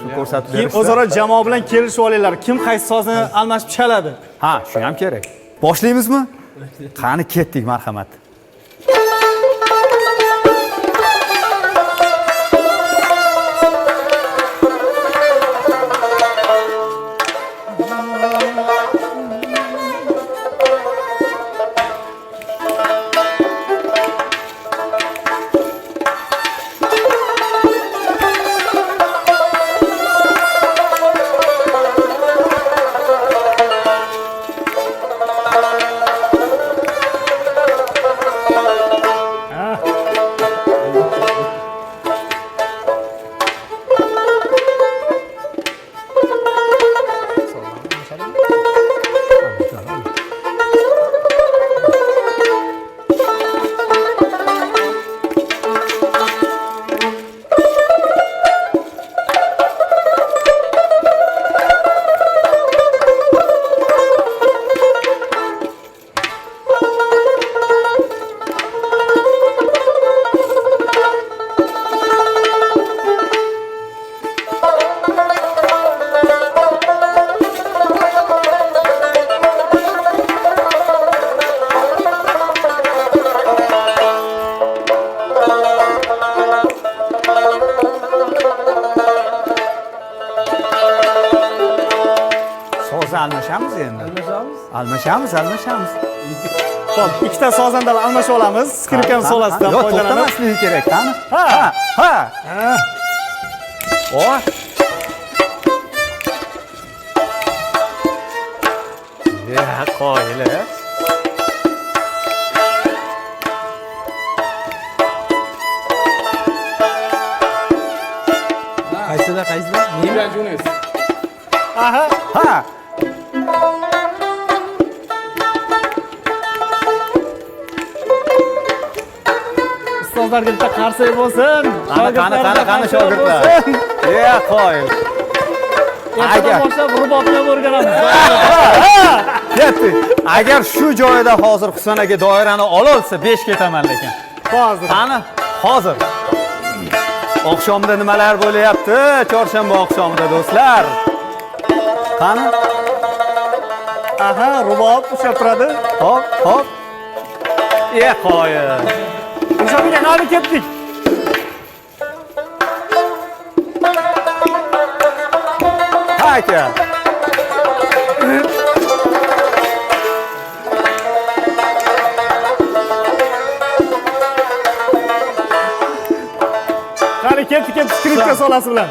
qo'shiqni ko'rsatib Keyin berishdi. o'zaro jamoa bilan kelishib olinglar. Kim qaysi sozni almashib chaladi? Ha, shu ham kerak. Boshlaymizmi? Qani ketdik, marhamat. Almashamiz endi. Almashamiz. Xo'p, ikkita sozandan almashib olamiz. Skripkani solasidan Yo'q, foydalanib. to'xtamasligi kerak, qani? Ha. O. Ya, qo'yili. Qaysida? Nima Junes? Aha. Ha. Ustozlarga bitta qarsak bo'lsin. Qani shogirdlar. Ya, qo'y. Ertadan boshlab rubobni o'rganamiz. Ketdik. Agar shu joyida hozir Husan aka doirani ololsa 5 ketaman lekin. Hozir. Qani? Hozir. Oqshomda nimalar bo'layapti? Chorshanba oqshomida do'stlar. Qani? Aha, rubob ushlab turadi. Hop. Qo'y. O'shaga qani ketdik. Ha aka. Qani ketdik, skripka solasi bilan.